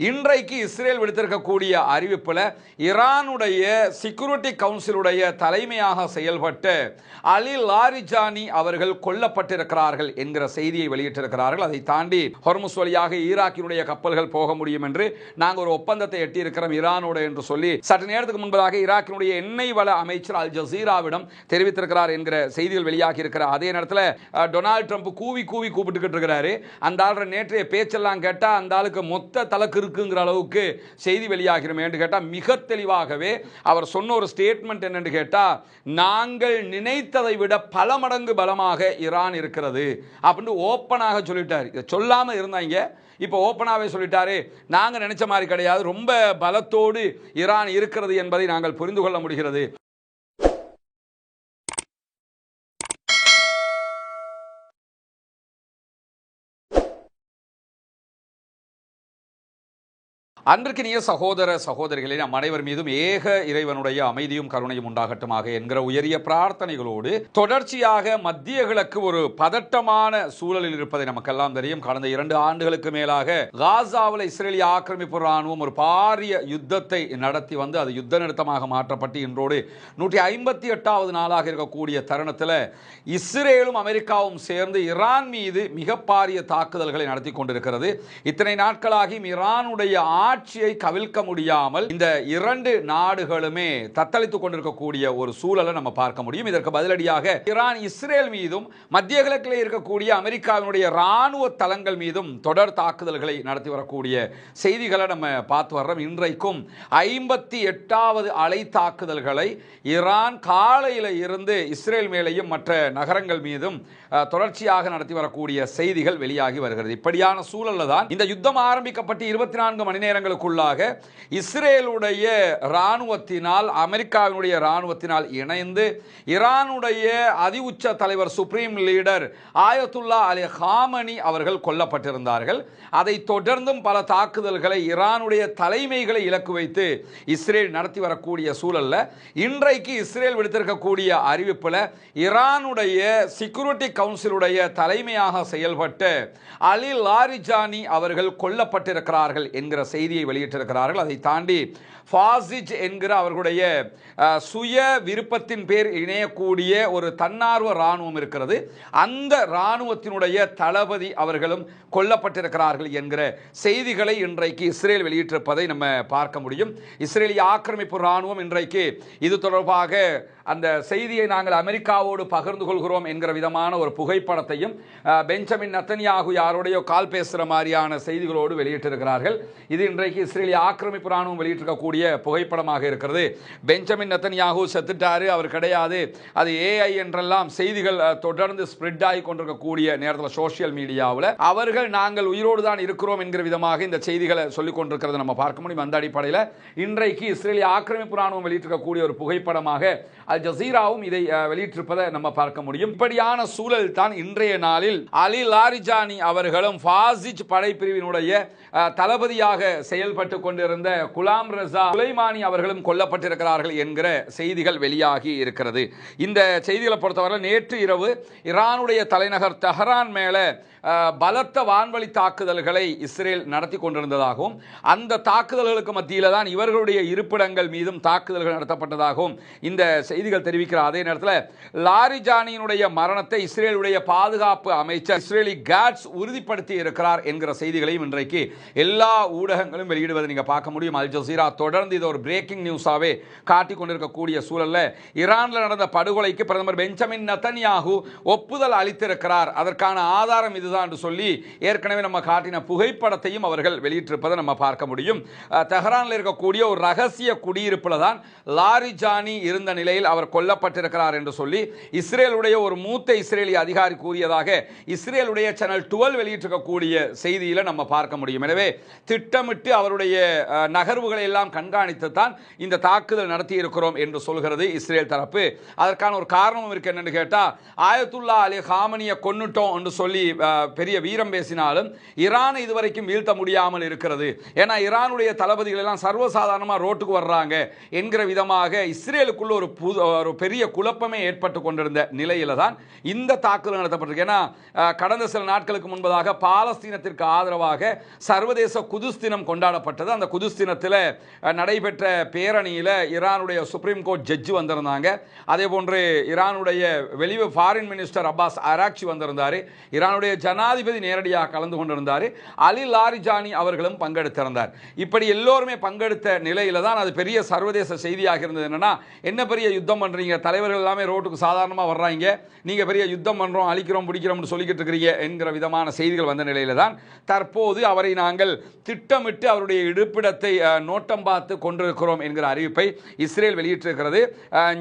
இன்றைக்கு இஸ்ரேல் விடுத்திருக்கக்கூடிய அறிவிப்பில் ஈரானுடைய செக்யூரிட்டி கவுன்சிலுடைய தலைமையாக செயல்பட்ட அலி லாரிஜானி அவர்கள் கொல்லப்பட்டிருக்கிறார்கள் என்கிற செய்தியை வெளியிட்டிருக்கிறார்கள். அதை தாண்டி ஹொர்முஸ் வழியாக ஈராக்கினுடைய கப்பல்கள் போக முடியும் என்று நாங்கள் ஒரு ஒப்பந்தத்தை எட்டியிருக்கிறோம் ஈரானோடு என்று சொல்லி சற்று நேரத்துக்கு முன்பதாக ஈராக்கினுடைய எண்ணெய் வள அமைச்சர் அல் ஜசீராவிடம் தெரிவித்திருக்கிறார் என்கிற செய்திகள் வெளியாகி இருக்கிறார். அதே நேரத்தில் டொனால்டு ட்ரம்ப் கூவி கூப்பிட்டுக்கிட்டு இருக்கிறாரு. அந்த ஆள் நேற்றைய பேச்செல்லாம் கேட்டால் அந்த ஆளுக்கு மொத்த தலக்கு இருக்குங்கிற அளவுக்கு செய்தி வெளியாகிறோம் என்று கேட்டால் மிக தெளிவாகவே அவர் சொன்ன ஒரு ஸ்டேட்மெண்ட் என்னன்னு கேட்டால், நாங்கள் நினைத்ததை விட பல மடங்கு பலமாக ஈரான் இருக்கிறது அப்படின்னு ஓப்பனாக சொல்லிட்டார். இதை சொல்லாமல் இருந்தாங்க, இப்போ ஓப்பனாகவே சொல்லிட்டாரு. நாங்கள் நினைச்ச மாதிரி கிடையாது, ரொம்ப பலத்தோடு ஈரான் இருக்கிறது என்பதை நாங்கள் புரிந்து கொள்ள முடிகிறது. அன்றைக்கினிய சகோதர சகோதரிகளே, நம் அனைவர் மீதும் ஏக இறைவனுடைய அமைதியும் கருணையும் உண்டாகட்டுமாக என்கிற உயரிய பிரார்த்தனைகளோடு தொடர்ச்சியாக மத்திய கிழக்கு ஒரு பதட்டமான சூழலில் இருப்பதை நமக்கெல்லாம் தெரியும். கடந்த 2 ஆண்டுகளுக்கு மேலாக காசாவில் இஸ்ரேலிய ஆக்கிரமிப்பு ராணுவம் ஒரு பாரிய யுத்தத்தை நடத்தி வந்து அது யுத்த நிறுத்தமாக மாற்றப்பட்டு இன்றோடு 158வது நாளாக இருக்கக்கூடிய தருணத்தில் இஸ்ரேலும் அமெரிக்காவும் சேர்ந்து ஈரான் மீது மிக பாரிய தாக்குதல்களை நடத்தி கொண்டிருக்கிறது. இத்தனை நாட்களாகி ஈரானுடைய ஆட்சியை கவிழ்க்க முடியாமல் இந்த 2 நாடுகளுமே தத்தளித்துக் கொண்டிருக்கக்கூடிய ஒரு சூழலை நம்ம பார்க்க முடியும். இதற்கு பதிலடியாக ஈரான் இஸ்ரேல் மீதும் மத்திய கிழக்கில் இருக்கக்கூடிய அமெரிக்காவினுடைய ராணுவ தளங்கள் மீதும் தொடர் தாக்குதல்களை நடத்தி வரக்கூடிய செய்திகளை நம்ம பார்த்து வர்றோம். இன்றைக்கும் 58வது அலை தாக்குதல்களை ஈரான் காலையில் இருந்து இஸ்ரேல் மேலேயும் மற்ற நகரங்கள் மீதும் தொடர்ச்சியாக நடத்தி வரக்கூடிய செய்திகள் வெளியாகி வருகிறது. இப்படியான சூழலில் தான் இந்த யுத்தம் ஆரம்பிக்கப்பட்டு 24 மணி நேரங்களுக்குள்ளாக இஸ்ரேலுடைய ராணுவத்தினால் அமெரிக்காவினுடைய ராணுவத்தினால் இணைந்து ஈரானுடைய அதி உச்ச தலைவர் சுப்ரீம் லீடர் ஆயத்துல்லா அலி ஹாமனி அவர்கள் கொல்லப்பட்டிருந்தார்கள். அதை தொடர்ந்தும் பல தாக்குதல்களை ஈரானுடைய தலைமைகளை இலக்கு வைத்து இஸ்ரேல் நடத்தி வரக்கூடிய சூழல்ல இன்றைக்கு இஸ்ரேல் விடுத்திருக்கக்கூடிய அறிவிப்பில் ஈரானுடைய செக்யூரிட்டி கவுன்சிலுடைய தலைமையாக செயல்பட்ட அலி லாரிஜானி அவர்கள் கொல்லப்பட்டிருக்கிறார்கள் என்கிற செய்தியை வெளியிட்டிருக்கிறார்கள். அதை தாண்டி ஃபாசிஜ் என்கிற அவர்களுடைய சுய விருப்பத்தின் பேர் இணையக்கூடிய ஒரு தன்னார்வ இராணுவம் இருக்கிறது. அந்த இராணுவத்தினுடைய தளபதி அவர்களும் கொல்லப்பட்டிருக்கிறார்கள் என்கிற செய்திகளை இன்றைக்கு இஸ்ரேல் வெளியிட்டிருப்பதை நம்ம பார்க்க முடியும். இஸ்ரேலிய ஆக்கிரமிப்பு இராணுவம் இன்றைக்கு இது தொடர்பாக அந்த செய்தியை நாங்கள் அமெரிக்காவோடு பகிர்ந்து கொள்கிறோம் என்கிற விதமான ஒரு புகைப்படத்தையும் பெஞ்சமின் நெத்தன்யாகு யாரோடையோ கால் பேசுகிற மாதிரியான செய்திகளோடு வெளியிட்டிருக்கிறார்கள். இது இன்றைக்கு இஸ்ரேலிய ஆக்கிரமிப்பு இராணுவம் வெளியிட்டிருக்கக்கூடிய புகைப்படமாக இருக்கிறது. பெஞ்சமின் நெத்தன்யாகு செத்துட்டாரு, அவர் கிடையாது, அது ஏஐ என்றெல்லாம் செய்திகள் தொடர்ந்து ஸ்ப்ரெட் ஆகி கொண்டிருக்கக்கூடிய நேரத்தில் சோசியல் மீடியாவில் அவர்கள் நாங்கள் உயிரோடு தான் இருக்கிறோம் என்கிற விதமாக இந்த செய்திகளை சொல்லிக் கொண்டிருக்கிறது நம்ம பார்க்க முடியும். அந்த அடிப்படையில் இன்றைக்கு இஸ்ரேலிய ஆக்கிரமிப்பு இராணுவம் வெளியிட்டிருக்கக்கூடிய ஒரு புகைப்படமாக அல் ஜசீராவும் இதை வெளியிட்டிருப்பதை நம்ம பார்க்க முடியும். இப்படியான சூழல் தான் இன்றைய நாளில் அலி லாரிஜானி அவர்களும் ஃபாசிஜ் படைப்பிரிவினுடைய தளபதியாக செயல்பட்டு கொண்டிருந்த குலாம் ரஸா சுலைமானி அவர்களும் கொல்லப்பட்டிருக்கிறார்கள் என்கிற செய்திகள் வெளியாகி இருக்கிறது. இந்த செய்திகளை பொறுத்தவரை நேற்று இரவு ஈரானுடைய தலைநகர் தெஹரான் மேலே பலத்த வான்வழி தாக்குதல்களை இஸ்ரேல் நடத்தி கொண்டிருந்ததாகவும் அந்த தாக்குதல்களுக்கு மத்தியில் தான் இவர்களுடைய இருப்பிடங்கள் மீதும் தாக்குதல்கள் நடத்தப்பட்டதாகவும் இந்த செய்திகள் தெரிவிக்கிற அதே நேரத்தில் லாரிஜானியினுடைய மரணத்தை இஸ்ரேலுடைய பாதுகாப்பு அமைச்சர் இஸ்ரேலி காட்ஸ் உறுதிப்படுத்தி இருக்கிறார் என்கிற செய்திகளையும் இன்றைக்கு எல்லா ஊடகங்களும் வெளியிடுவதை நீங்கள் பார்க்க முடியும். அல் ஜசீரா தொடர்ந்து இது ஒரு பிரேக்கிங் நியூஸாகவே காட்டிக் கொண்டிருக்கக்கூடிய சூழலில் ஈரானில் நடந்த படுகொலைக்கு பிரதமர் பெஞ்சமின் நெத்தன்யாகு ஒப்புதல் அளித்திருக்கிறார், அதற்கான ஆதாரம் இதுதான் என்று சொல்லி ஏற்கனவே நம்ம காட்டின புகைப்படத்தையும் அவர்கள் வெளியிட்டிருப்பதை நம்ம பார்க்க முடியும். தெஹரானில் இருக்கக்கூடிய ஒரு ரகசிய குடியிருப்பில் தான் லாரிஜானி இருந்த நிலையில் அவர் கொல்லப்பட்டிருக்கிறார் என்று சொல்லி இஸ்ரேலுடைய ஒரு மூத்த இஸ்ரேலிய அதிகாரி கூறியதாக இஸ்ரேலுடைய சேனல் 12 வெளியிட்டிருக்கக்கூடிய செய்தியில் நம்ம பார்க்க முடியும். எனவே திட்டமிட்டு அவருடைய நகர்வுகளை எல்லாம் கண்காணித்து தான் இந்த தாக்குதல் நடத்தி இருக்கிறோம் என்று சொல்கிறது இஸ்ரேல் தரப்பு. அதற்கான ஒரு காரணமும் இருக்கு என்னன்னு கேட்டால், ஆயத்துல்லா அலி ஹாமனியை கொன்னுட்டோம் என்று சொல்லி பெரிய வீரம் பேசினாலும் ஈரானை இதுவரைக்கும் வீழ்த்த முடியாமல் இருக்கிறது. ஏன்னா ஈரானுடைய தளபதிகள் எல்லாம் சர்வசாதாரணமாக ரோட்டுக்கு வர்றாங்க என்கிற விதமாக இஸ்ரேலுக்குள்ள ஒரு பெரிய குழப்பமே ஏற்பட்டு கொண்டிருந்த நிலையில தான் இந்த தாக்குதல் நடத்தப்பட்டிருக்கு. ஏன்னா கடந்த சில நாட்களுக்கு முன்பதாக பாலஸ்தீனத்திற்கு ஆதரவாக சர்வதேச குதுஸ் தினம் கொண்டாடப்பட்டது. அந்த குதுஸ் தினத்தில் நடைபெற்ற பேரணியில் ஈரானுடைய சுப்ரீம் கோர்ட் ஜட்ஜி வந்திருந்தாங்க. அதே போன்று ஈரானுடைய வெளியுறவு ஃபாரின் மினிஸ்டர் அப்பாஸ் அராக்சி வந்திருந்தார். ஈரானுடைய ஜனாதிபதி நேரடியாக கலந்து கொண்டிருந்தார். அலி லாரிஜானி அவர்களும் பங்கெடுத்திருந்தார். இப்படி எல்லோருமே பங்கெடுத்த நிலையில தான் அது பெரிய சர்வதேச செய்தியாக இருந்தது. என்னன்னா, என்ன பெரிய யுத்தம் பண்றீங்க, தலைவர்கள் எல்லாமே ரோட்டுக்கு சாதாரணமாக வர்றாங்க, நீங்க பெரிய யுத்தம் பண்றோம், அழிக்கிறோம், பிடிக்கிறோம்னு சொல்லிக்கிட்டு இருக்கிறீங்க என்கிற விதமான செய்திகள் வந்த நிலையில தான் தற்போது அவரை நாங்கள் திட்டமிட்டு அவருடைய இருப்பிடத்தை நோட்டம் பார்த்து கொண்டிருக்கிறோம் என்கிற அறிவிப்பை இஸ்ரேல் வெளியிட்டிருக்கிறது.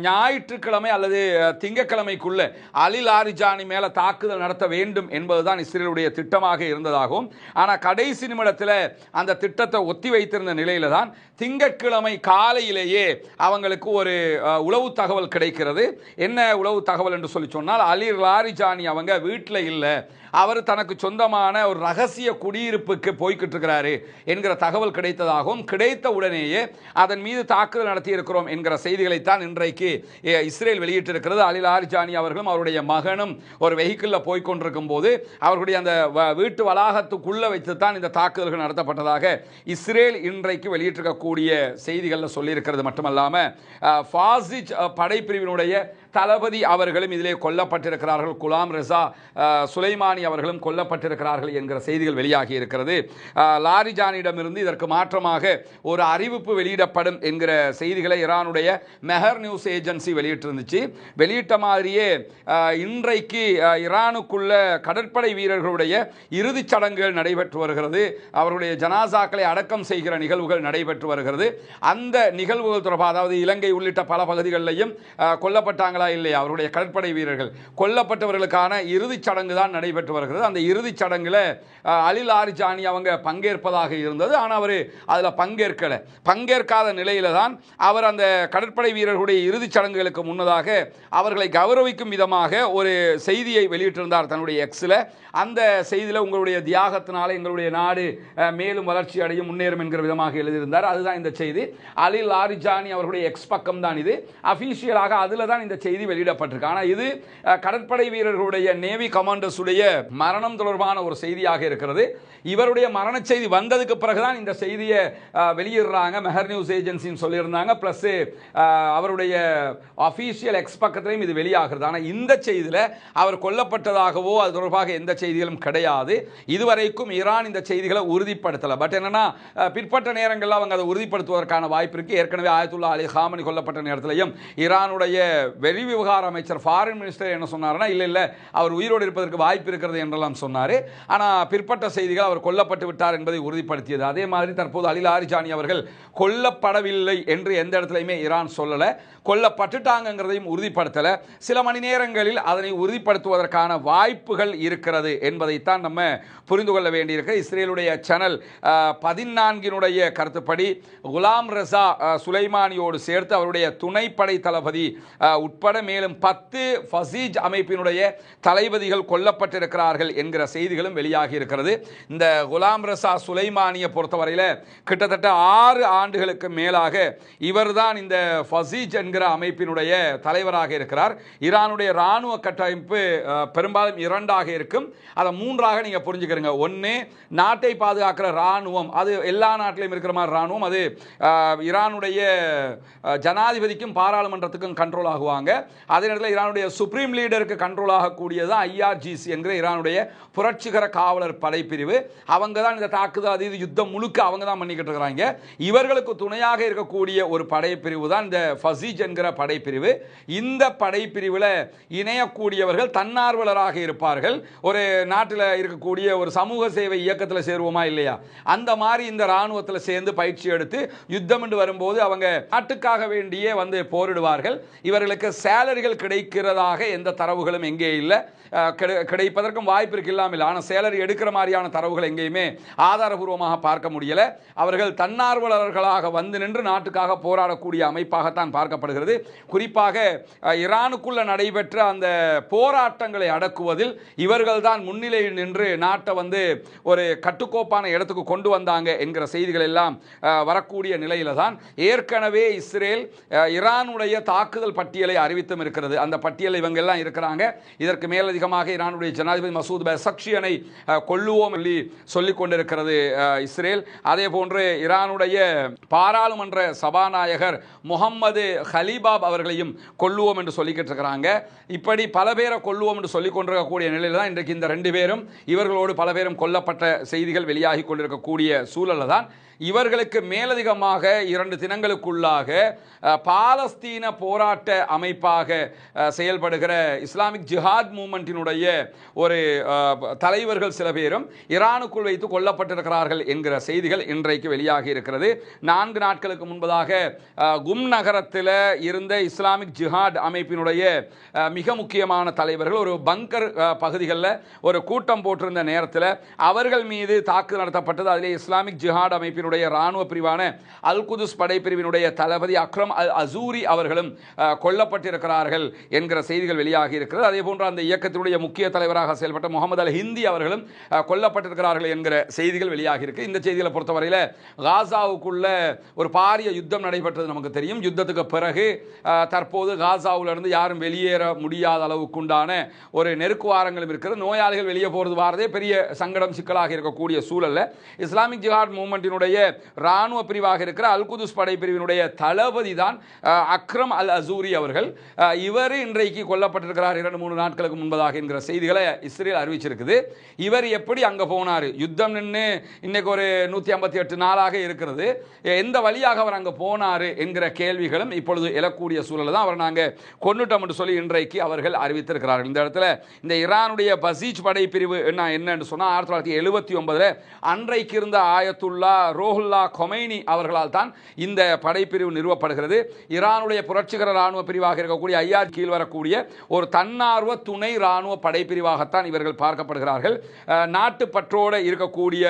ஞாயிற்றுக்கிழமை அல்லது திங்கட்கிழமைக்குள்ள அலி லாரிஜானி மேல தாக்குதல் நடத்த வேண்டும் என்பதுதான் இஸ்ரேலுடைய திட்டமாக இருந்ததாகவும், ஆனால் கடைசி நிமிடத்தில் அந்த திட்டத்தை ஒத்தி வைத்திருந்த நிலையில தான் திங்கட்கிழமை காலையிலேயே அவங்களுக்கு ஒரு உளவு தகவல் கிடைக்கிறது. என்ன உளவு தகவல் என்று சொல்லி சொன்னால், அலி லாரிஜானி அவங்க வீட்டில் இல்லை, அவர் தனக்கு சொந்தமான ஒரு ரகசிய குடியிருப்புக்கு போய்கிட்டு இருக்கிறாரு என்கிற தகவல் கிடைத்ததாகவும், கிடைத்த உடனேயே அதன் மீது தாக்குதல் நடத்தி இருக்கிறோம் என்கிற செய்திகளைத்தான் இன்றைக்கு இஸ்ரேல் வெளியிட்டிருக்கிறது. அலி லாரிஜானி அவர்களும் அவருடைய மகனும் ஒரு வெஹிக்கிளில் போய்கொண்டிருக்கும் போது அவர்களுடைய அந்த வீட்டு வளாகத்துக்குள்ள வைத்துத்தான் இந்த தாக்குதல்கள் நடத்தப்பட்டதாக இஸ்ரேல் இன்றைக்கு வெளியிட்டிருக்கக்கூடிய செய்திகளில் சொல்லியிருக்கிறது. மட்டுமல்லாமல் ஃபாசிஜ் படைப்பிரிவினுடைய தளபதி அவர்களும் இதிலே கொல்லப்பட்டிருக்கிறார்கள், குலாம் ரெசா சுலைமானி அவர்களும் கொல்லப்பட்டிருக்கிறார்கள் என்கிற செய்திகள் வெளியாகி இருக்கிறது. லாரிஜானிடமிருந்து இதற்கு மாற்றமாக ஒரு அறிவிப்பு வெளியிடப்படும் என்கிற செய்திகளை ஈரானுடைய மெஹர் நியூஸ் ஏஜென்சி வெளியிட்டிருந்துச்சு. வெளியிட்ட மாதிரியே இன்றைக்கு ஈரானுக்குள்ள கடற்படை வீரர்களுடைய இறுதிச் சடங்குகள் நடைபெற்று வருகிறது. அவருடைய ஜனாசாக்களை அடக்கம் செய்கிற நிகழ்வுகள் நடைபெற்று வருகிறது. அந்த நிகழ்வுகள் தொடர்பாக, அதாவது இலங்கை உள்ளிட்ட பல பகுதிகளிலையும் கொல்லப்பட்டாங்களா இல்லையா அவருடைய கடற்படை வீரர்கள், கொல்லப்பட்டவர்களுக்கான இறுதிச் சடங்கு தான் நடைபெற்று வருகிறது. அந்த இறுதிச் சடங்குல அலி லாரிஜானி அவங்க பங்கேற்பதாக இருந்தது. ஆனால் அவர் அதில் பங்கேற்காத நிலையில தான் அவர் அந்த கடற்படை வீரர்களுடைய இறுதிச் சடங்குகளுக்கு முன்னதாக அவர்களை கௌரவிக்கும் விதமாக ஒரு செய்தியை வெளியிட்டிருந்தார் தன்னுடைய எக்ஸில். அந்த செய்தியில் உங்களுடைய தியாகத்தினால எங்களுடைய நாடு மேலும் வளர்ச்சி அடையும், முன்னேறும் என்கிற விதமாக எழுதியிருந்தார். அதுதான் இந்த செய்தி. அலி லாரிஜானி அவருடைய எக்ஸ் பக்கம் தான் இது. அபிஷியலாக அதில் தான் இந்த செய்தி வெளியிடப்பட்டிருக்கு. ஆனால் இது கடற்படை வீரர்களுடைய நேவி கமாண்டர்ஸ் உடைய மரணம் தொடர்பான ஒரு செய்தியாக இருக்கிறது. இவருடைய மரண செய்தி வந்ததுக்கு பிறகுதான் இந்த செய்தியை வெளியிடுறாங்க. மெஹர் நியூஸ் ஏஜென்சின்னு சொல்லியிருந்தாங்க. பிளஸ் அவருடைய அபிஷியல் எக்ஸ் பக்கத்திலையும் இது வெளியாகிறது. ஆனால் இந்த செய்தியில் அவர் கொல்லப்பட்டதாகவோ அது தொடர்பாக எந்த செய்திகளும் கிடையாது. இதுவரைக்கும் ஈரான் இந்த செய்திகளை உறுதிப்படுத்தலை. பட் என்னன்னா, பிற்பட்ட நேரங்களில் அவங்க அதை உறுதிப்படுத்துவதற்கான வாய்ப்பு இருக்கு. ஏற்கனவே ஆயத்துல்லா அலி காமனி கொல்லப்பட்ட நேரத்திலையும் ஈரானுடைய வெளிவிவகார அமைச்சர் ஃபாரின் மினிஸ்டர் என்ன சொன்னார்னா, இல்லை அவர் உயிரோடு இருப்பதற்கு வாய்ப்பு இருக்கிறது என்றெல்லாம் சொன்னார். ஆனால் பிற்பட்ட செய்திகள் அவர் கொல்லப்பட்டு விட்டார் என்பதை உறுதிப்படுத்தியது. அதே மாதிரி தற்போது அலி லாரிஜானி அவர்கள் கொல்லப்படவில்லை என்று எந்த இடத்துலையுமே ஈரான் சொல்லலை, கொல்லப்பட்டுட்டாங்கிறதையும் உறுதிப்படுத்தலை. சில மணி நேரங்களில் அதனை உறுதிப்படுத்துவதற்கான வாய்ப்புகள் இருக்கிறது என்பதைத்தான் நம்ம புரிந்து கொள்ள வேண்டியிருக்கு. இஸ்ரேலுடைய சேனல் 14 கருத்துப்படி குலாம் ரெசா சுலைமானியோடு சேர்த்து அவருடைய துணைப்படை தளபதி உட்பட மேலும் 10 ஃபசீஜ் அமைப்பினுடைய தளபதிகள் கொல்லப்பட்டிருக்கிறார்கள் என்கிற செய்திகளும் வெளியாகி இருக்கிறது. இந்த குலாம் ரெசா சுலைமானியை பொறுத்தவரையில் கிட்டத்தட்ட 6 ஆண்டுகளுக்கு மேலாக இவர்தான் இந்த ஃபசீஜ் என்கிற அமைப்பினுடைய தலைவராக இருக்கிறார். ஈரானுடைய இராணுவ கட்டமைப்பு பெரும்பாலும் 2ஆக இருக்கும். அதை 3ஆக நீங்க புரிஞ்சுக்கிறீங்க. ஒன்று, நாட்டை பாதுகாக்கிற இராணுவம், அது எல்லா நாட்டிலையும் இருக்கிற மாதிரி இராணுவம். அது ஈரானுடைய ஜனாதிபதிக்கும் பாராளுமன்றத்துக்கும் கண்ட்ரோல் ஆகுவாங்க. அதே நேரத்தில் ஈரானுடைய சுப்ரீம் லீடருக்கு கண்ட்ரோல் ஆகக்கூடியது IRGC என்கிற ஈரானுடைய புரட்சிகர காவலர் படைப்பிரிவு. அவங்க தான் இந்த தாக்குதல், அது யுத்தம் முழுக்க அவங்க தான் பண்ணிக்கிட்டு இருக்கிறாங்க. இவர்களுக்கு துணையாக இருக்கக்கூடிய ஒரு படைப்பிரிவு தான் இந்த ஃபசீஜ் என்கிற படைப்பிரிவு. இந்த படைப்பிரிவில் இணையக்கூடியவர்கள் தன்னார்வலராக இருப்பார்கள். ஒரு நாட்டில் இருக்கக்கூடிய ஒரு சமூக சேவை இயக்கத்தில் சேருவோமா இல்லையா, அந்த மாதிரி இந்த இராணுவத்தில் சேர்ந்து பயிற்சி எடுத்து யுத்தம் என்று வரும்போது அவங்க நாட்டுக்காக வேண்டியே வந்து போரிடுவார்கள். இவர்களுக்கு சேலரிகள் கிடைக்கிறதாக எந்த தரவுகளும் எங்கே இல்லை. கிடைப்பதற்கும் வாய்ப்பு இருக்கு இல்லாமல், ஆனால் சேலரி எடுக்கிற மாதிரியான தரவுகள் எங்கேயுமே ஆதாரபூர்வமாக பார்க்க முடியல. அவர்கள் தன்னார்வலர்களாக வந்து நின்று நாட்டுக்காக போராடக்கூடிய அமைப்பாகத்தான் பார்க்கப்படுகிறது. குறிப்பாக ஈரானுக்குள்ள நடைபெற்ற அந்த போராட்டங்களை அடக்குவதில் இவர்கள் தான் முன்னிலையில் நின்று நாட்டை வந்து ஒரு கட்டுக்கோப்பான இடத்துக்கு கொண்டு வந்தாங்க என்கிற செய்திகள் எல்லாம் வரக்கூடிய நிலையில தான் ஏற்கனவே இஸ்ரேல் ஈரானுடைய தாக்குதல் பட்டியலை அறிவித்தும் இருக்கிறது. அந்த பட்டியலில் இவங்க எல்லாம் இருக்கிறாங்க. இதற்கு மேலதிகமாக ஈரானுடைய ஜனாதிபதி மசூத் பெசக்ஷியனை கொல்லுவோம் என்று சொல்லிக் கொண்டிருக்கிறது இஸ்ரேல். அதே போன்று ஈரானுடைய பாராளுமன்ற சபாநாயகர் முகமது ஹலீபாப் அவர்களையும் கொல்லுவோம் என்று சொல்லிக்கிட்டு இருக்கிறாங்க. இப்படி பல பேரை கொல்லுவோம் என்று சொல்லிக் கொண்டிருக்கக்கூடிய நிலையில் தான் இன்றைக்கு இந்த 2 பேரும் இவர்களோடு பல பேரும் கொல்லப்பட்ட செய்திகள் வெளியாகி கொண்டிருக்கக்கூடிய சூழலில் தான் இவர்களுக்கு மேலதிகமாக 2 தினங்களுக்குள்ளாக பாலஸ்தீன போராட்ட அமைப்பாக செயல்படுகிற இஸ்லாமிக் ஜிஹாத் மூவ்மெண்டினுடைய ஒரு தலைவர்கள் சில பேரும் ஈரானுக்குள் வைத்து கொல்லப்பட்டிருக்கிறார்கள் என்கிற செய்திகள் இன்றைக்கு வெளியாகி இருக்கிறது. 4 நாட்களுக்கு முன்பதாக கும் நகரத்தில் இருந்த இஸ்லாமிக் ஜிஹாத் அமைப்பினுடைய மிக முக்கியமான தலைவர்கள் ஒரு பங்கர் பகுதிகளில் ஒரு கூட்டம் போட்டிருந்த நேரத்தில் அவர்கள் மீது தாக்குதல் நடத்தப்பட்டது. அதிலே இஸ்லாமிக் ஜிஹாத் அமைப்பினுடைய ராணுவ பிரிவான அல் குதுஸ் படைப்பிரிவினுடைய தளபதி அக்ரம் அல் அசூரி அவர்களும் கொல்லப்பட்டிருக்கிறார்கள் என்கிற செய்திகள் வெளியாகி இருக்கிறது. அதே போன்று அந்த இயக்கத்தினுடைய முக்கிய தலைவராக செயல்பட்ட முகமது அல் ஹிந்தி அவர்களும் கொல்லப்பட்டிருக்கிறார்கள் என்கிற செய்திகள் வெளியாகி இருக்கு. இந்த செய்திகளை பொறுத்தவரையில் காசாவுக்குள்ள ஒரு பாரிய யுத்தம் நடைபெற்றது நமக்கு தெரியும். யுத்தத்துக்கு பிறகு தற்போது காசாவிலிருந்து யாரும் வெளியேற முடியாத அளவுக்குண்டான ஒரு நெருக்குவாரங்களும் இருக்கிறது. நோயாளிகள் வெளியே போறது வாரதே பெரிய சங்கடம் சிக்கலாக இருக்கக்கூடிய சூழல்ல இஸ்லாமிக் ஜிஹாத் மூவ்மெண்டினுடைய ராணுவ பிரிவாக இருக்கிற அல் குதுஸ் படைப்பிரிவினுடைய தளபதி தான் அக்ரம் அல் அசூரி அவர்கள். இவர் இன்றைக்கு கொல்லப்பட்டிருக்கிறார் 2-3 நாட்களுக்கு முன்பதாக என்கிற செய்திகளை இஸ்ரேல் அறிவிச்சிருக்குது. இவர் எப்படி அங்க போனார்? யுத்தம் நின்று இன்னைக்கு ஒரு 158 நாளாக இருக்கிறது. எந்த வழியாக அவர் அங்க போனார் என்கிற கேள்விகளும் இப்பொழுது எழக்கூடிய சூழல் தான். அவர் நாங்கள் கொன்னுட்டோம் என்று சொல்லி இன்றைக்கு அவர்கள் அறிவித்திருக்கிறார்கள். இந்த இடத்துல இந்த ஈரானுடைய பசீஜ் படைப்பிரிவு என்னன்னு சொன்னால் 1979 அன்றைக்கு இருந்த ஆயத்துல்லா ரோஹுல்லா கொமைனி அவர்களால் தான் இந்த படைப்பிரிவு நிறுவப்படுகிறது. ஈரானுடைய புரட்சிகர ராணுவ பிரிவாக இருக்கக்கூடிய ஐஆர் கீழ் வரக்கூடிய ஒரு தன்னார்வ துணை ராணுவ படைப்பிரிவாகத்தான் இவர்கள் பார்க்கப்படுகிறார்கள். நாட்டுப்பற்றோடு இருக்கக்கூடிய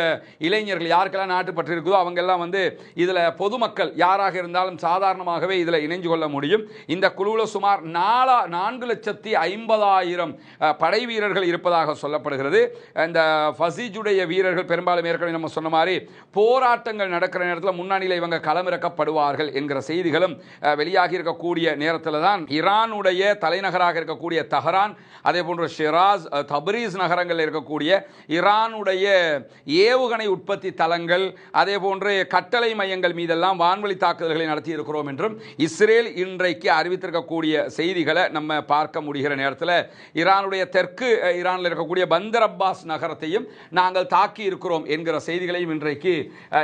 இளைஞர்கள் யாருக்கெல்லாம் நாட்டுப்பற்று இருக்குதோ அவங்க எல்லாம் வந்து இதில் பொதுமக்கள் யாராக இருந்தாலும் சாதாரணமாகவே இதில் இணைஞ்சு கொள்ள முடியும். இந்த குழுவில் சுமார் 4,50,000 படை வீரர்கள் இருப்பதாக சொல்லப்படுகிறது. இந்த ஃபசீஜுடைய வீரர்கள் பெரும்பாலும் ஏற்கனவே நம்ம சொன்ன மாதிரி போராட்டங்கள் நடக்கிற நேரத்தில் முன்னணியில் இவங்க களமிறக்கப்படுவார்கள் என்கிற செய்திகளும் வெளியாகி இருக்கக்கூடிய நேரத்தில் தான் ஈரானுடைய தலைநகராக இருக்கக்கூடிய தஹரான், அதே போன்று ஷிராஸ், தப்ரீஸ் நகரங்களில் இருக்கக்கூடிய ஈரானுடைய ஏவுகணை உற்பத்தி தளங்கள், அதே போன்று கட்டளை மையங்கள் மீதெல்லாம் வான்வழி தாக்குதல்களை நடத்தி இருக்கிறோம் என்றும் இஸ்ரேல் இன்றைக்கு அறிவித்திருக்கக்கூடிய செய்திகளை நம்ம பார்க்க முடிகிற நேரத்தில் ஈரானுடைய தெற்கு ஈரானில் இருக்கக்கூடிய பந்தர் அப்பாஸ் நகரத்தையும் நாங்கள் தாக்கி இருக்கிறோம் என்கிற செய்திகளையும் இன்றைக்கு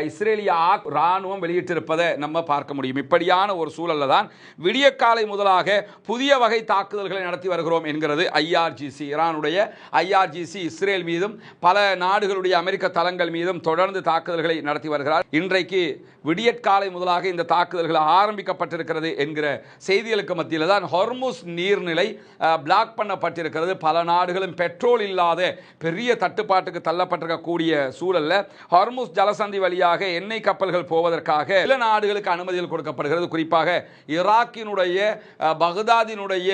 இஸ்ரேலிய ராணுவம் வெளியிட்டிருப்பதை நம்ம பார்க்க முடியும். இப்படியான ஒரு சூழல்ல தான் விடிய காலை முதலாக புதிய வகை தாக்குதல்களை நடத்தி வருகிறோம் என்கிறது ஐஆர்ஜிசி. ஈரானுடைய ஐஆர்ஜிசி இஸ்ரேல் மீதும் பல நாடுகளுடைய அமெரிக்க தளங்கள் மீதும் தொடர்ந்து தாக்குதல்களை நடத்தி வருகிறார். இன்றைக்கு விடியற்காலை முதலாக இந்த தாக்குதல்கள் ஆரம்பிக்கப்பட்டிருக்கிறது என்கிற செய்திகளுக்கு மத்தியில் தான் ஹொர்முஸ் நீர்நிலை பிளாக் பண்ணப்பட்டிருக்கிறது. பல நாடுகளும் பெட்ரோல் இல்லாத பெரிய தட்டுப்பாட்டுக்கு தள்ளப்பட்டிருக்கக்கூடிய சூழல்ல ஹொர்முஸ் ஜலசந்தி வழியாக எண்ணெய் கப்பல்கள் போவதற்காக சில நாடுகளுக்கு அனுமதிகள் கொடுக்கப்படுகிறது. குறிப்பாக ஈராக்கினுடைய பகதாதினுடைய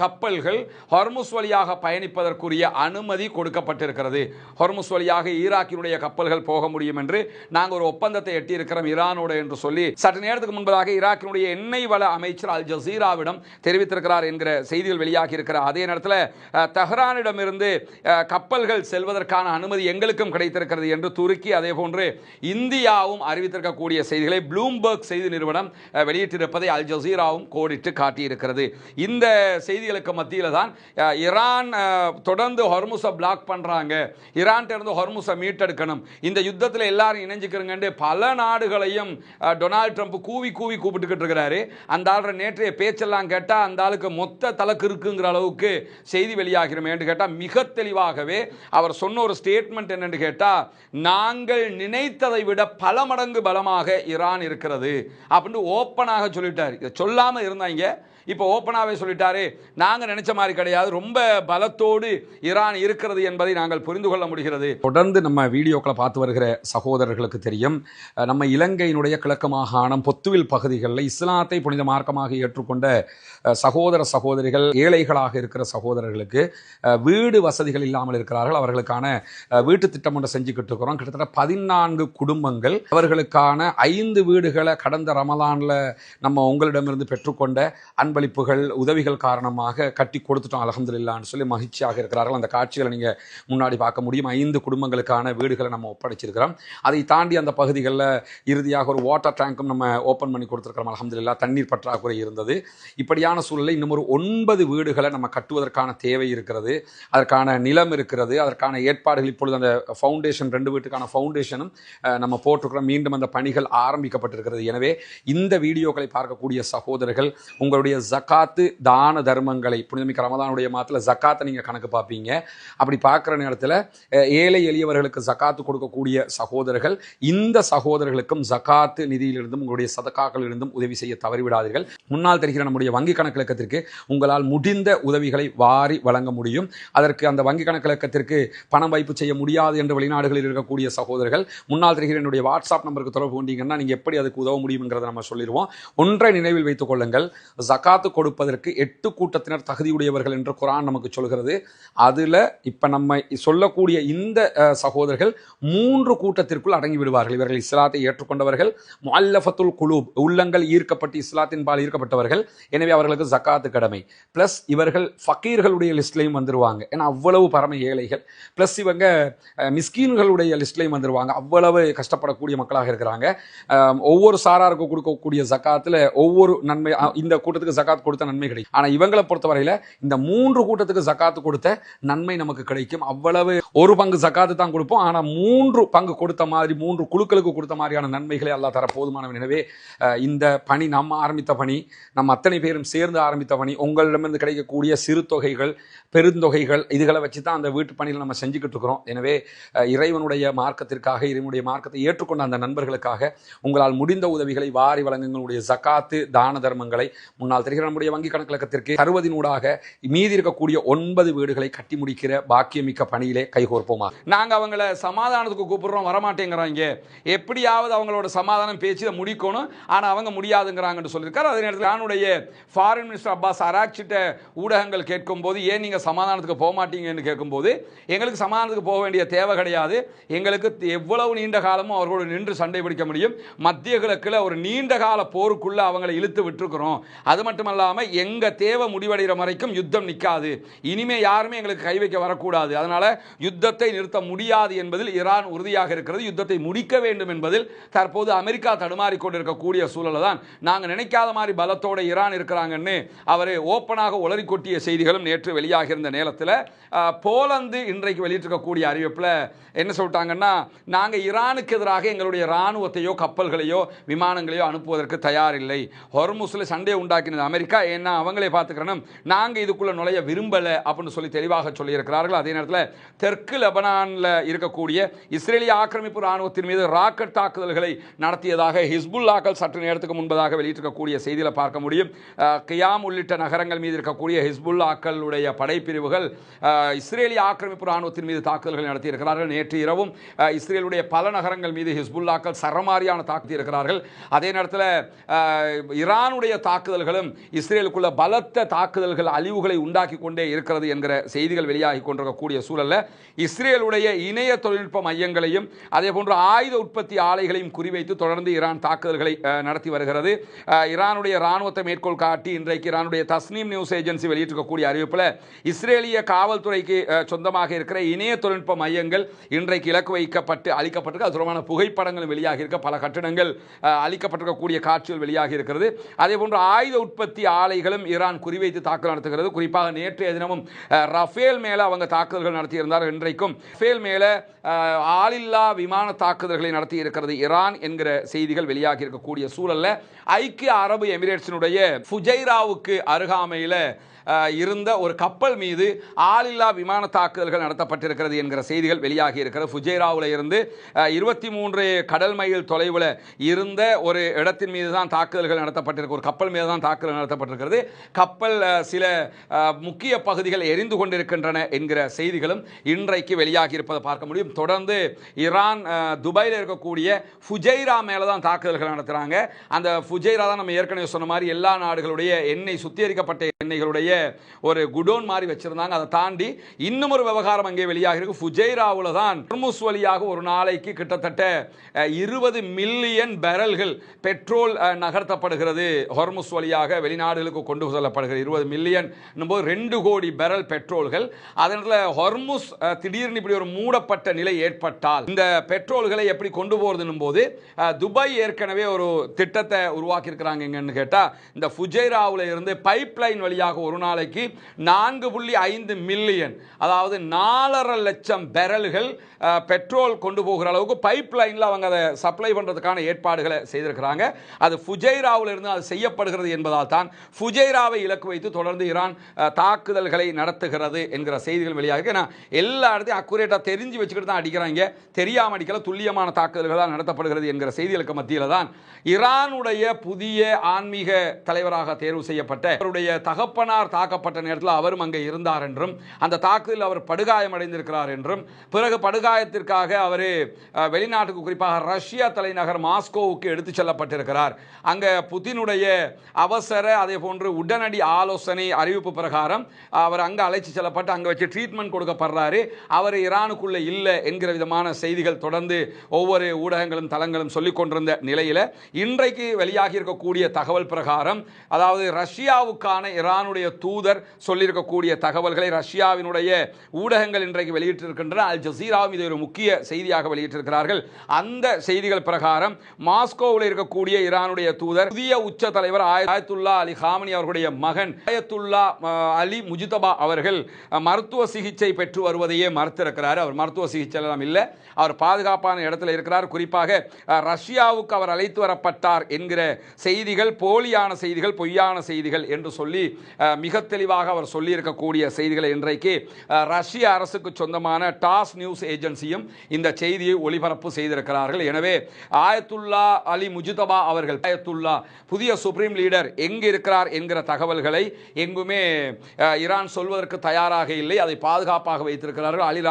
கப்பல்கள் ஹொர்முஸ் வழியாக பயணிப்பதற்குரிய அனுமதி கொடுக்கப்பட்டிருக்கிறது. ஹொர்முஸ் வழியாக ஈராக்கினுடைய கப்பல்கள் போக முடியும் என்று நாங்கள் ஒரு ஒப்பந்தத்தை எட்டியிருக்கிறோம் ஈரானோடு என்று சொல்லி சற்று நேரத்துக்கு முன்பதாக ஈராக்கினுடைய எண்ணெய் வள அமைச்சர் அல் ஜசீராவிடம் தெரிவித்திருக்கிறார் என்கிற செய்திகள் வெளியாகி இருக்கிற அதே நேரத்தில் தெஹ்ரானிடமிருந்து கப்பல்கள் செல்வதற்கான அனுமதி எங்களுக்கும் கிடைத்திருக்கிறது என்று துருக்கி அதே போன்று இந்தியாவும் அறிவித்திருக்கக்கூடிய செய்திகளை ப்ளூம்பர்க் செய்தி நிறுவனம் வெளியிட்டிருப்பதை அல் ஜசீராவும் கோடிட்டு காட்டியிருக்கிறது. இந்த செய்திகளுக்கு மத்தியில் தான் ஈரான் தொடர்ந்து ஹொர்முஸை பிளாக் பண்றாங்க, ஈரான் இருந்து ஹொர்முஸை மீட்டெடுக்கணும், இந்த யுத்தத்தில் எல்லாரும் இணைஞ்சுக்கிறங்க பல நாடுகளையும் டொனால்ட் ட்ரம்ப் கூவி கூவி கூப்பிட்டுக்கிட்டு இருக்கிறாரு. அந்த ஆள் நேற்றைய பேச்செல்லாம் கேட்டால் அந்த ஆளுக்கு மொத்த தலக்கு இருக்குங்கிற அளவுக்கு செய்தி வெளியாகிறோம் என்று கேட்டால் மிக தெளிவாகவே அவர் சொன்ன ஒரு ஸ்டேட்மெண்ட் என்னன்னு கேட்டால் நாங்கள் நினைத்ததை விட பல மடங்கு பலமாக ஈரான் இருக்கிறது அப்படின்னு ஓப்பனாக சொல்லிட்டார். இதை சொல்லாமல் இருந்தாங்க இப்போ ஓப்பனாகவே சொல்லிட்டாரு, நாங்கள் நினைச்ச மாதிரி கிடையாது, ரொம்ப பலத்தோடு ஈரான் இருக்கிறது என்பதை நாங்கள் புரிந்து கொள்ள முடிகிறது. தொடர்ந்து நம்ம வீடியோக்களை பார்த்து வருகிற சகோதரர்களுக்கு தெரியும், நம்ம இலங்கையினுடைய கிழக்கு மாகாணம் பொத்துவில் பகுதிகளில் இஸ்லாத்தை புனித மார்க்கமாக ஏற்றுக்கொண்ட சகோதர சகோதரிகள், ஏழைகளாக இருக்கிற சகோதரர்களுக்கு வீடு வசதிகள் இல்லாமல் இருக்கிறார்கள். அவர்களுக்கான வீட்டு திட்டம் ஒன்று செஞ்சுக்கிட்டு இருக்கிறோம். கிட்டத்தட்ட 14 குடும்பங்கள், அவர்களுக்கான 5 வீடுகளை கடந்த ரமலானில் நம்ம உங்களிடமிருந்து பெற்றுக்கொண்ட அன்பளிப்புகள், உதவிகள் காரணமாக கட்டி கொடுத்துட்டோம் அல்ஹம்துலில்லாஹ்னு சொல்லி மகிழ்ச்சியாக இருக்கிறார்கள். அந்த காட்சிகளை நீங்கள் முன்னாடி பார்க்க முடியும். 5 குடும்பங்களுக்கான வீடுகளை நம்ம ஒப்படைச்சிருக்கிறோம். அதை தாண்டி அந்த பகுதிகளில் இறுதியாக ஒரு வாட்டர் டேங்க்கும் நம்ம ஓப்பன் பண்ணி கொடுத்துருக்கிறோம் அல்ஹம்துலில்லாஹ். தண்ணீர் பற்றாக்குறை இருந்தது. இப்படியான சூழலில் இன்னும் ஒரு 9 வீடுகளை நம்ம கட்டுவதற்கான தேவை இருக்கிறது. அதற்கான நிலம் இருக்கிறது. அதற்கான ஏற்பாடுகள் இப்பொழுது அந்த ஃபவுண்டேஷன் 2 வீட்டுக்கான ஃபவுண்டேஷனும் நம்ம போட்டிருக்கிறோம். மீண்டும் அந்த பணிகள் ஆரம்பிக்கப்பட்டிருக்கிறது. எனவே இந்த வீடியோக்களை பார்க்கக்கூடிய சகோதரர்கள் உங்களுடைய ஜக்காத்து தான தர்மங்களை, புனிதமிக்க ரமதானுடைய மாதத்தில் ஜக்காத்தை நீங்கள் கணக்கு பார்ப்பீங்க. அப்படி பார்க்குற நேரத்தில் ஏழை எளியவர்களுக்கு ஜக்காத்து கொடுக்கக்கூடிய சகோதரர்கள், இந்த சகோதரர்களுக்கும் ஜக்காத்து நிதியிலிருந்தும் உங்களுடைய சதக்காக்களிலிருந்தும் உதவி செய்ய தவறிவிடாதீர்கள். முன்னால் தெரிகிற நம்முடைய வங்கி கணக்கிழக்கத்திற்கு உங்களால் முடிந்த உதவிகளை வாரி வழங்க முடியும். அதற்கு அந்த வங்கி கணக்கிழக்கத்திற்கு பணம் வைப்பு செய்ய முடியாது என்று வெளிநாடுகளில் இருக்கக்கூடிய சகோதரர்கள் முன்னால் தெரிகிற என்னுடைய வாட்ஸ்அப் நம்பருக்கு தொடர்பு கொண்டீங்கன்னா நீங்கள் எப்படி அதுக்கு உதவ முடியுங்கிறத நம்ம சொல்லிடுவோம். ஒன்றை நினைவில் வைத்துக் கொள்ளுங்கள், ஜக்காத்து கொடுப்பதற்கு 8 கூட்டத்தினர் தகுதியுடையவர்கள் என்று குர்ஆன் நமக்கு சொல்கிறது. அதில் இப்போ நம்ம சொல்லக்கூடிய இந்த சகோதரர்கள் 3 கூட்டத்திற்குள் அடங்கி விடுவார்கள். இவர்கள் இஸ்லாத்தை ஏற்றுக்கொண்டவர்கள், முஅல்லஃபத்துல் குலூப், உள்ளங்கள் ஈர்க்கப்பட்டு இஸ்லாத்தின் பால் ஈர்க்கப்பட்டவர்கள். எனவே அவர்களுக்கு ஜக்காத்து கடமை. ப்ளஸ் இவர்கள் ஃபக்கீர்களுடைய லிஸ்ட்லையும் வந்துருவாங்க, ஏன்னா அவ்வளவு பரம ஏழைகள். ப்ளஸ் இவங்க மிஸ்கீன்களுடைய லிஸ்ட்லையும் வந்துருவாங்க, அவ்வளவு கஷ்டப்படக்கூடிய மக்களாக இருக்கிறாங்க. ஒவ்வொரு சாராருக்கு கொடுக்கக்கூடிய ஜக்காத்தில் ஒவ்வொரு நன்மை, இந்த கூட்டத்துக்கு ஜக்காத் கொடுத்த நன்மை கிடைக்கும். ஆனால் இவங்களை பொறுத்தவரையில் இந்த 3 கூட்டத்துக்கு ஜக்காத்து கொடுத்த நன்மை நமக்கு கிடைக்கும். அவ்வளவு ஒரு பங்கு ஜக்காத்து தான் கொடுப்போம், ஆனால் 3 பங்கு கொடுத்த மாதிரி, 3 குழுக்களுக்கு கொடுத்த மாதிரியான நன்மைகளை அல்லாஹ் தர போதுமானவன். எனவே இந்த பணி நம்ம ஆரம்பித்த பணி, நம்ம அத்தனை பேரும் சேர்ந்து ஆரம்பித்த பணி. உங்களிடமிருந்து கிடைக்கக்கூடிய சிறு தொகைகள், பெருந்தொகைகள், இதுகளை வச்சு தான் அந்த வீட்டு பணியில் நம்ம செஞ்சுக்கிட்டு இருக்கிறோம். எனவே இறைவனுடைய மார்க்கத்திற்காக, இறைவனுடைய மார்க்கத்தை ஏற்றுக்கொண்ட அந்த நண்பர்களுக்காக உங்களால் முடிந்த உதவிகளை வாரி வழங்குங்களுடைய ஜக்காத்து தான தர்மங்களை முன்னால் தெரிகிற நம்முடைய வங்கி கணக்கிழக்கத்திற்கு தருவதினூடாக மீதி இருக்கக்கூடிய 9 வீடுகளை கட்டி முடிக்கிற பாக்கியமிக்க பணியிலே கைகோர்ப்போமா. நாங்கள் அவங்கள சமாதானத்துக்கு கூப்பிடுறோம், வரமாட்டேங்கிறாங்க. எப்படியாவது அவங்களோட சமாதானம் பேச்சு முடிக்கணும், ஆனால் அவங்க முடியாதுங்கிறாங்கன்னு சொல்லியிருக்காரு. அதே நேரத்தில் நானுடைய ஃபாரின் மினிஸ்டர் அப்பாஸ் அராக்சிட்ட ஊடகங்கள் கேட்கும்போது, ஏன் நீங்கள் சமாதானத்துக்கு போக மாட்டீங்கன்னு கேட்கும்போது, எங்களுக்கு சமாதானத்துக்கு போக வேண்டிய தேவை கிடையாது, எங்களுக்கு எவ்வளவு நீண்ட காலமும் அவர்களோடு நின்று சண்டை பிடிக்க முடியும். மத்திய கிழக்கில் ஒரு நீண்ட கால போருக்குள்ளே அவங்களை இழுத்து விட்டுருக்கிறோம். அது மட்டுமல்லாமல் எங்கள் தேவை முடிவடைகிற வரைக்கும் யுத்தம் நிற்காது. இனிமே யாருமே எங்களுக்கு கை வைக்க வரக்கூடாது. அதனால் யுத்தத்தை நிறுத்த முடியாது என்பதில் ஈரான் உறுதியாக இருக்கிறது. யுத்தத்தை முடிக்க வேண்டும் என்பதில் தற்போது அமெரிக்கா தடுமாறி கொண்டிருக்கக்கூடிய சூழலில் தான் நாங்கள் நினைக்காத மாதிரி பலத்தோட ஈரான் இருக்கிறாங்கன்னு அவர் ஓப்பனாக உளறி கொட்டிய செய்திகளும் நேற்று வெளியாக இருந்த நேரத்தில், போலந்து இன்றைக்கு வெளியிட்டிருக்கக்கூடிய அறிவிப்பில் என்ன சொல்லிட்டாங்கன்னா, நாங்கள் ஈரானுக்கு எதிராக எங்களுடைய இராணுவத்தையோ கப்பல்களையோ விமானங்களையோ அனுப்புவதற்கு தயாரில்லை. ஹொர்முஸில் சண்டை உண்டாக்கினது அமெரிக்கா, ஏன்னா அவங்களே பார்த்துக்கிறோம், நாங்கள் இதுக்குள்ளே நுழைய விரும்பலை அப்படின்னு சொல்லி தெளிவாக சொல்லியிருக்கிறார்கள். அதே நேரத்தில் தெற்கு லெபனானில் இருக்கக்கூடிய இஸ்ரேலிய ஆக்கிரமிப்பு இராணுவத்தின் மீது ராக்கெட் தாக்குதல்களை நடத்தியதாக ஹிஸ்புல்லாக்கள் சற்று நேரத்துக்கு முன்பதாக வெளியிட்டிருக்கக்கூடிய செய்தியில் பார்க்க முடியும். கியாம் உள்ளிட்ட நகரங்கள் மீது இருக்கக்கூடிய ஹிஸ்புல்லாக்களுடைய படைப்பிரிவுகள் இஸ்ரேலிய ஆக்கிரமிப்பு இராணுவத்தின் மீது தாக்குதல்கள் நடத்தியிருக்கிறார்கள். நேற்று இரவும் இஸ்ரேலுடைய பல நகரங்கள் மீது ஹிஸ்புல்லாக்கள் சரமாரியான தாக்கி இருக்கிறார்கள். அதே நேரத்தில் ஈரானுடைய தாக்குதல்களும் இஸ்ரேலுக்குள்ள பலத்த தாக்குதல்கள், அழிவுகளை உண்டாக்கி கொண்டே இருக்கிறது என்கிற செய்திகள் வெளியாகி கொண்டிருக்கக்கூடிய சூழலில் இஸ்ரேலுடைய இணைய தொழில்நுட்ப மையங்களையும் அதே போன்று ஆயுத உற்பத்தி ஆலைகளையும் குறிவைத்து தொடர்ந்து ஈரான் தாக்குதல்களை நடத்தி வருகிறது. ஈரானுடைய இராணுவத்தை மேற்கோள் காட்டி இன்றைக்கு ஈரானுடைய தஸ்னீம் நியூஸ் ஏஜென்சி வெளியிட்டிருக்கக்கூடிய அறிவிப்பில் இஸ்ரேலிய காவல்துறைக்கு சொந்தமாக இருக்கிற இணைய தொழில்நுட்ப மையங்கள் இன்றைக்கு இலக்கு வைக்கப்பட்டு அளிக்கப்பட்டிருக்கு. அது தொடர்பான புகைப்படங்கள் வெளியாகி இருக்க, பல கட்டிடங்கள் அளிக்கப்பட்டிருக்கக்கூடிய காட்சிகள் வெளியாகி இருக்கிறது. அதே போன்று ஆயுத உற்பத்தி ஆலைகளும் ஈரான் குறிவைத்து தாக்குதல் நடத்துகிறது. குறிப்பாக நேற்றைய தினமும் ரஃபேல் மேல அவங்க தாக்குதல்கள் நடத்தியிருந்தார். இன்றைக்கும் ரஃபேல் மேல ஆளில்லா விமான தாக்குதல்களை நடத்தி இருக்கிறது ஈரான் என்கிற செய்திகள் வெளியாகி இருக்கக்கூடிய சூழல்ல ஐக்கிய அரபு எமிரேட்ஸினுடைய ஃபுஜைராவுக்கு அருகாமையில் இருந்த ஒரு கப்பல் மீது ஆளில்லா விமான தாக்குதல்கள் நடத்தப்பட்டிருக்கிறது என்கிற செய்திகள் வெளியாகி இருக்கிறது. ஃபுஜைராவில் இருந்து 23 கடல் மைல் தொலைவில் இருந்த ஒரு இடத்தின் மீது தான் தாக்குதல்கள் நடத்தப்பட்டிருக்கு. ஒரு கப்பல் மீது தான் தாக்குதல் தாக்குதல் நடத்தப்பட்டிருக்கிறது. கப்பல் சில முக்கிய பகுதிகள் எரிந்து கொண்டிருக்கின்றன என்கிற செய்திகளும் இன்றைக்கு வெளியாகி இருப்பதை பார்க்க முடியும். தொடர்ந்து ஈரான் துபாயில் இருக்கக்கூடிய ஃபுஜைரா மேல தான் தாக்குதல்கள் நடத்துறாங்க. அந்த ஃபுஜைரா தான் நம்ம ஏற்கனவே சொன்ன மாதிரி எல்லா நாடுகளுடைய எண்ணெய் சுத்திகரிக்கப்பட்ட எண்ணெய்களுடைய ஒரு குடோன் மாதிரி வச்சிருந்தாங்க. அதை தாண்டி இன்னும் ஒரு விவகாரம் அங்கே வெளியாக இருக்கு. ஃபுஜைராவில் தான் ஹொர்முஸ் வழியாக ஒரு நாளைக்கு கிட்டத்தட்ட 20 மில்லியன் பேரல்கள் பெட்ரோல் நகர்த்தப்படுகிறது. ஹொர்முஸ் வழியாக வெளிநாடுகளுக்கு கொண்டு செல்லப்படுகிறது. 20 மில்லியன் 2 கோடி பேரல் பெட்ரோல்கள். அதனால ஹொர்முஸ் திடீர்னு இப்படி ஒரு மூடப்பட்ட நிலை ஏற்பட்டால் இந்த பெட்ரோல்களை எப்படி கொண்டு போறதுன்னும் போது துபாய் ஏற்கனவே ஒரு திட்டத்தை உருவாக்கி இருக்கிறாங்கன்னு கேட்டா இந்த ஃபுஜைராவில் இருந்து பைப் லைன் வழியாக ஒரு நாளைக்கு 4.5 மில்லியன், அதாவது 4.5 லட்சம் பேரல்கள் பெட்ரோல் கொண்டு போகிற அளவுக்கு பைப் லைன்ல அவங்க அதை சப்ளை பண்றதுக்கான ஏற்பாடுகளை செய்திருக்கிறாங்க. அது ஃபுஜைராவில் இருந்து அது செய்யப்படுகிறது என்பதால் தான் ஃபுஜைராவை இலக்கு வைத்து தொடர்ந்து ஈரான் தாக்குதல்களை நடத்துகிறது என்கிற செய்திகள் வெளியாக. ஏன்னா எல்லா இடத்தையும் அக்குரேட்டா தெரிஞ்சு வச்சுக்கிட்டு தான் அடிக்கிறாங்க, தெரியாம அடிக்கல, துல்லியமான தாக்குதல்கள் தான் நடத்தப்படுகிறது என்கிற செய்திகளுக்கு மத்தியில் தான் ஈரானுடைய புதிய ஆன்மீக தலைவராக தேர்வு செய்யப்பட்ட அவருடைய தகப்பனார் தாக்கப்பட்ட நேரத்தில் அவரும் அங்கே இருந்தார் என்றும் அந்த தாக்குதலில் அவர் படுகாயமடைந்திருக்கிறார் என்றும் பிறகு படுகாயத்திற்காக அவர் வெளிநாட்டுக்கு குறிப்பாக ரஷ்யா தலைநகர் மாஸ்கோவுக்கு எடுத்துச் செல்லப்பட்டிருக்கிறார். அங்கே புதினுடைய அவசர அதே போன்று உடனடி ஆலோசனை அறிவிப்பு பிரகாரம் அவர் அங்கே அழைச்சி செல்லப்பட்டு அங்கே வச்சு ட்ரீட்மெண்ட் கொடுக்கப்படுறாரு. அவர் ஈரானுக்குள்ள இல்லை என்கிற விதமான செய்திகள் தொடர்ந்து ஒவ்வொரு ஊடகங்களும் தளங்களும் சொல்லிக் கொண்டிருந்த நிலையில் இன்றைக்கு வெளியாகி இருக்கக்கூடிய தகவல் பிரகாரம், அதாவது ரஷ்யாவுக்கான ஈரானுடைய தூதர் சொல்லியிருக்கக்கூடிய தகவல்களை ரஷ்யாவினுடைய ஊடகங்கள் இன்றைக்கு வெளியிட்டிருக்கின்றன. அல் ஜசீராவும் இதை ஒரு முக்கிய செய்தியாக வெளியிட்டிருக்கிறார்கள். அந்த செய்திகள் பிரகாரம் மாஸ்கோவில் இருக்கக்கூடிய ஈரானுடைய தூதர் புதிய உச்ச தலைவர் ஆயத்துல்லா அலி காமனி அவர்களுடைய மகன் ஆயத்துல்லா அலி முஜ்தபா அவர்கள் மருத்துவ சிகிச்சை பெற்று வருவதையே மறுத்திருக்கிறார். அவர் மருத்துவ சிகிச்சை எல்லாம் இல்லை, அவர் பாதுகாப்பான இடத்துல இருக்கிறார். குறிப்பாக ரஷ்யாவுக்கு அவர் அழைத்து வரப்பட்டார் என்கிற செய்திகள் போலியான செய்திகள், பொய்யான செய்திகள் என்று சொல்லி மிக தெளிவாக அவர் சொல்லி இருக்கக்கூடிய செய்திகளை இன்றைக்கு ரஷ்ய அரசுக்கு சொந்தமான டாஸ் நியூஸ் ஏஜென்சியும் இந்த செய்தியை ஒளிபரப்பு செய்திருக்கிறார்கள். எனவே ஆயத்துல்லா அலி முஜ்தபா அவர்கள் ஆயத்துல்லா புதிய சுப்ரீம் லீடர் எங்கு இருக்கிறார் என்கிற தகவல்களை எங்குமே ஈரான் சொல்வதற்கு தயாராக இல்லை. அதை பாதுகாப்பாக வைத்திருக்கிறார்கள். அலி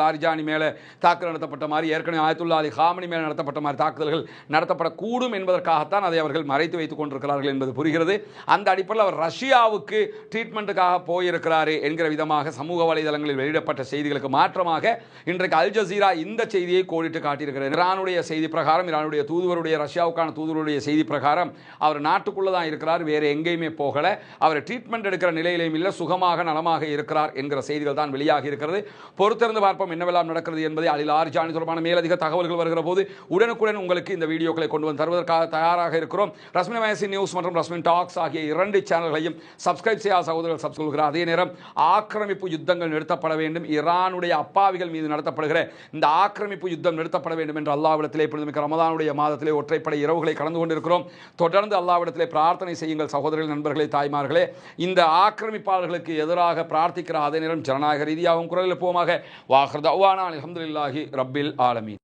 லாரிஜானி மேலே தாக்குதல் நடத்தப்பட்ட மாதிரி, ஏற்கனவே ஆயத்துல்லா அலி காமனி மேலே நடத்தப்பட்ட மாதிரி தாக்குதல்கள் நடத்தப்படக்கூடும் என்பதற்காகத்தான் அதை அவர்கள் மறைத்து வைத்துக் கொண்டிருக்கிறார்கள் என்பது புரிகிறது. அந்த அடிப்படையில் அவர் ரஷ்யாவுக்கு ட்ரீட்மெண்ட்டுக்காக போயிருக்கிறார் என்கிற விதமாக சமூக வலைதளங்களில் வெளியிடப்பட்ட செய்திகளுக்கு மாற்றமாக இன்றைக்கு அல் ஜசீரா இந்த செய்தியை கோடிட்டு காட்டியிருக்கிறார். ஈரானுடைய செய்தி பிரகாரம், ஈரானுடைய தூதுவருடைய ரஷ்யாவுக்கான தூதுவருடைய செய்தி பிரகாரம் அவர் நாட்டுக்குள்ள தான் இருக்கிறார், வேற எங்கேயுமே போகல, அவர் ட்ரீட்மெண்ட் எடுக்கிற நிலையிலும் இல்லை, சுகமாக நலமாக இருக்கிறார் என்கிற செய்திகள் தான் வெளியாகி இருக்கிறது. பொறுத்திருந்து பார்ப்போம் என்னவெல்லாம் நடக்கிறது என்பதை. அலி லாரிஜானி தொடர்பான மேலதிக தகவல்கள் வருகிற போது உடனுக்குடன் உங்களுக்கு இந்த வீடியோக்களை கொண்டு வந்து தருவதற்காக தயாராக இருக்கிறோம். ரஸ்மின் மேகசின் நியூஸ் மற்றும் ரஸ்மின் டாக்ஸ் ஆகிய 2 சேனல்களையும் சப்ஸ்கிரைப் செய்யாத சகோதரர்கள் சப்ஸ்கிரைப் செய்கிறார். அதே நேரம் ஆக்கிரமிப்பு யுத்தங்கள் நிறுத்தப்பட வேண்டும், ஈரானுடைய அப்பாவிகள் மீது நடத்தப்படுகிற இந்த ஆக்கிரமிப்பு யுத்தம் நிறுத்தப்பட வேண்டும் என்று அல்லாஹ்விடத்திலே புனிதமிக்க ரமதானுடைய மாதத்திலே ஒற்றைப்படை இரவுகளை கடந்து கொண்டிருக்கிறோம். தொடர்ந்து அல்லாஹ்விடத்திலே பிரார்த்தனை செய்யுங்கள் சகோதரர்கள், நண்பர்களே, தாய்மார்களே. இந்த ஆக்கிரமிப்பாளர்களுக்கு எதிராக பிரார்த்திக்கிற அதே நேரம் ஜனநாயக ரீதியாகவும் குரல் எழுப்புவோமாக. வாஹர் தஅவானா அல்ஹம்துலில்லாஹி ரப்பில் ஆலமீன்.